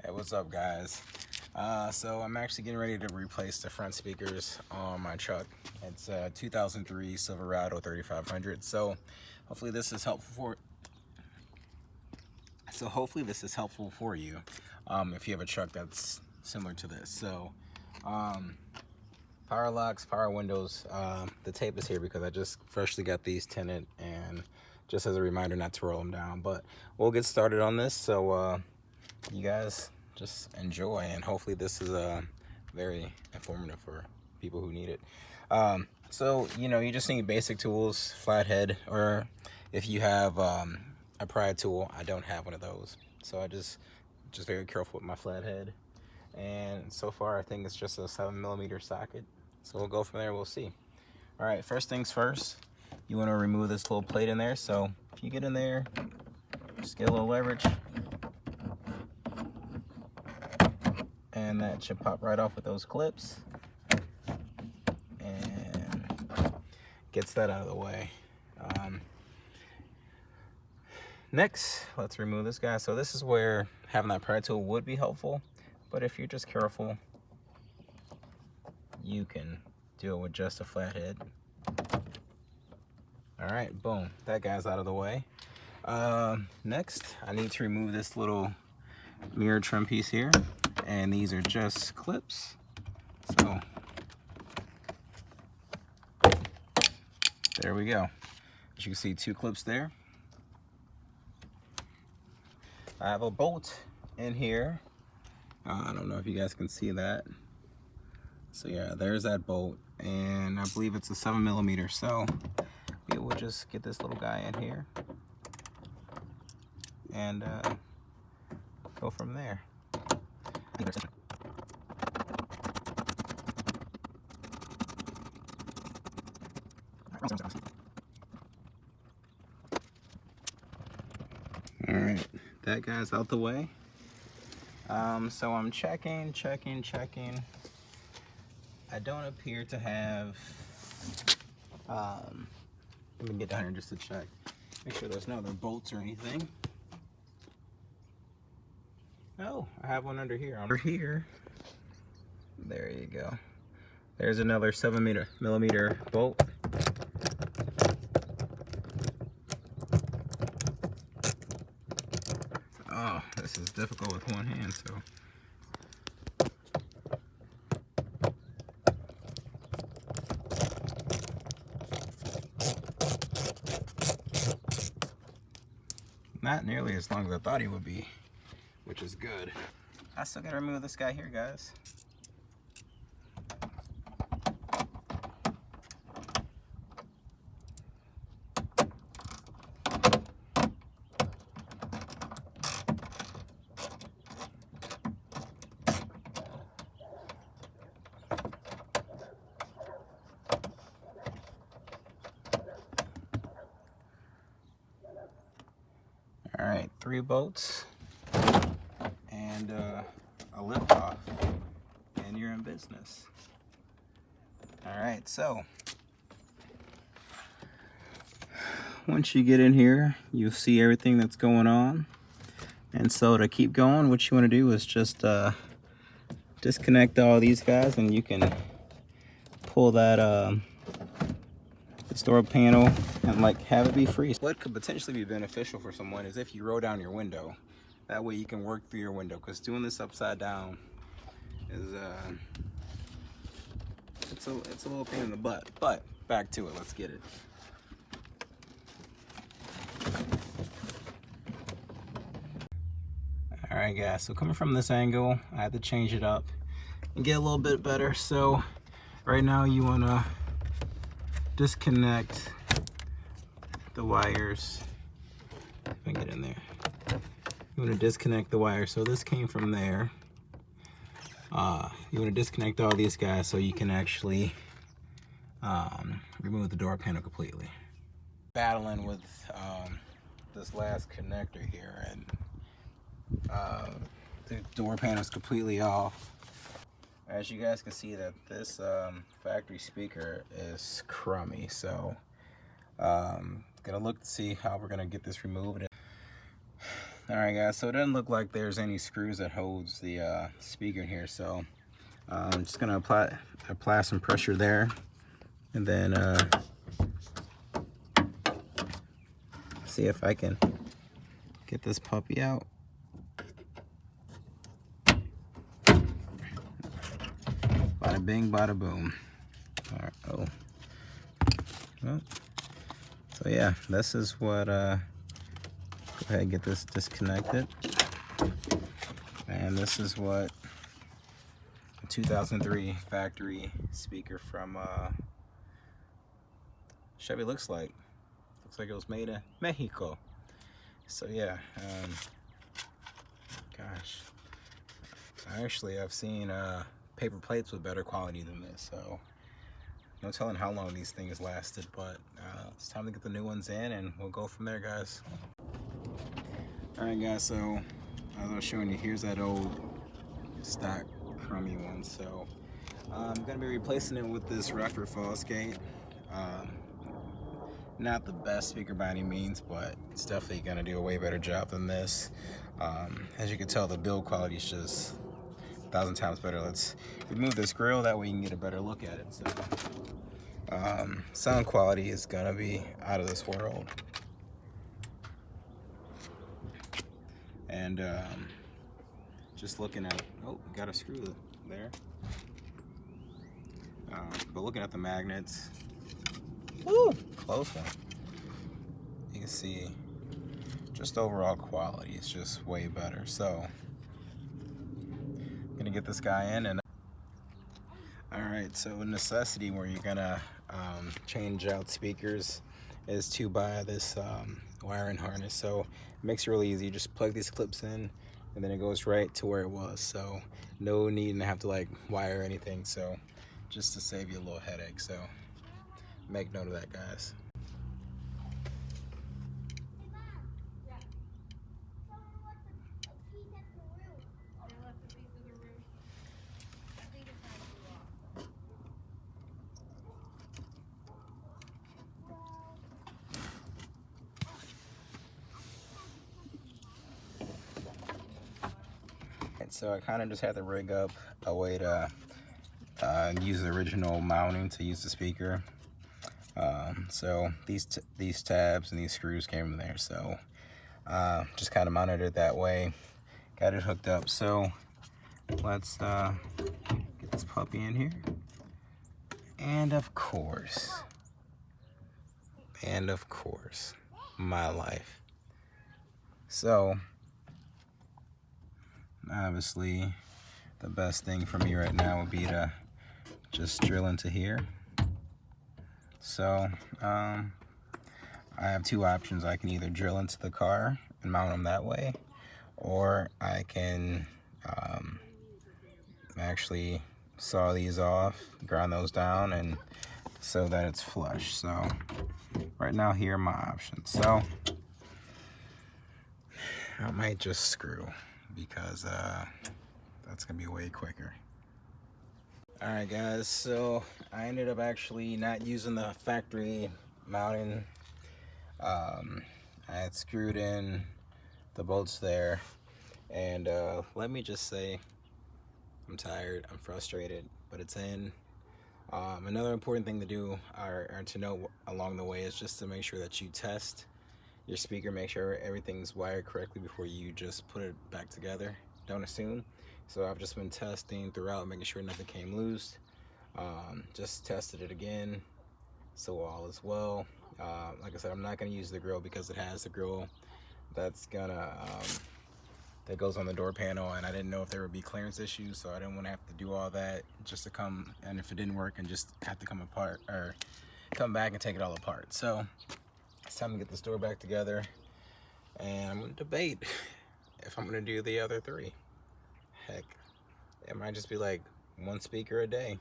Hey, what's up, guys? So I'm actually getting ready to replace the front speakers on my truck. It's a 2003 Silverado 3500. So hopefully this is helpful for you if you have a truck that's similar to this. So power locks, power windows. The tape is here because I just freshly got these tinted, and just as a reminder not to roll them down. But we'll get started on this. So you guys just enjoy, and hopefully this is very informative for people who need it. So you just need basic tools, flathead, or if you have a pry tool. I don't have one of those, so I just very careful with my flathead. And so far I think it's just a 7mm socket, so we'll go from there. We'll see. All right, first things first, you want to remove this little plate in there. So if you get in there, just get a little leverage, and that should pop right off with those clips, and gets that out of the way. Next, let's remove this guy. So this is where having that pry tool would be helpful, but if you're just careful, you can do it with just a flathead. All right, boom, that guy's out of the way. Next, I need to remove this little mirror trim piece here, and these are just clips. So there we go. As you can see, 2 clips there. I have a bolt in here. I don't know if you guys can see that. So yeah, there's that bolt, and I believe it's a 7mm. So we will just get this little guy in here and go from there. All right, that guy's out the way. So I'm checking. I don't appear to have, let me get down here just to check. Make sure there's no other bolts or anything. Oh, I have one under here. Under here. There you go. There's another 7mm bolt. Oh, this is difficult with one hand, so. Not nearly as long as I thought he would be, which is good. I still gotta remove this guy here, guys. All right, 3 bolts and a lift off, and you're in business. All right, so once you get in here, you'll see everything that's going on. And so to keep going, what you want to do is just disconnect all these guys, and you can pull that this door panel and like have it be free. What could potentially be beneficial for someone is if you roll down your window. That way you can work through your window, because doing this upside down is it's a little pain in the butt. But back to it, let's get it. All right, guys, so coming from this angle, I had to change it up and get a little bit better. So right now you want to disconnect the wires. If I can get in there. You want to disconnect the wire. So this came from there. You want to disconnect all these guys so you can actually remove the door panel completely. Battling with this last connector here, and the door panel is completely off. As you guys can see, that this factory speaker is crummy, so gonna look to see how we're gonna get this removed. Alright guys, so it doesn't look like there's any screws that holds the speaker in here, so I'm just gonna apply some pressure there, and then see if I can get this puppy out. Bada bing, bada boom. Alright, oh. Well, so yeah, this is what, go ahead and get this disconnected. And this is what a 2003 factory speaker from Chevy looks like. Looks like it was made in Mexico. So yeah, gosh, I've seen paper plates with better quality than this, so no telling how long these things lasted, but it's time to get the new ones in and we'll go from there, guys. Alright guys, so as I was showing you, here's that old stock crummy one. So I'm gonna be replacing it with this Rockford Fosgate. Not the best speaker by any means, but it's definitely gonna do a way better job than this. As you can tell, the build quality is just 1,000 times better. Let's remove this grill, that way you can get a better look at it. So sound quality is gonna be out of this world. And just looking at, oh, got a screw there. But looking at the magnets, woo, close one. You can see just overall quality is just way better. So I'm gonna get this guy in, and all right, so a necessity where you're gonna change out speakers is to buy this wiring harness. So it makes it really easy. You just plug these clips in and then it goes right to where it was. So no need to have to like wire anything. So just to save you a little headache. So make note of that, guys. So I kind of just had to rig up a way to use the original mounting to use the speaker. So these tabs and these screws came in there, so just kind of mounted it that way, got it hooked up. So let's get this puppy in here, and of course, my life. So obviously the best thing for me right now would be to just drill into here. So I have two options. I can either drill into the car and mount them that way, or I can actually saw these off, grind those down, and so that it's flush. So right now, here are my options. So I might just screw, because that's gonna be way quicker. All right guys, so I ended up actually not using the factory mounting. I had screwed in the bolts there, and let me just say, I'm tired, I'm frustrated, but it's in. Another important thing to do or to know along the way is just to make sure that you test your speaker, make sure everything's wired correctly before you just put it back together. Don't assume. So I've just been testing throughout, making sure nothing came loose. Just tested it again, so all is well. Like I said, I'm not going to use the grill because it has the grill that goes on the door panel, and I didn't know if there would be clearance issues, so I didn't want to have to do all that just to come, and if it didn't work, and just have to come apart or come back and take it all apart. So it's time to get this door back together, and I'm going to debate if I'm going to do the other three. Heck, it might just be like one speaker a day.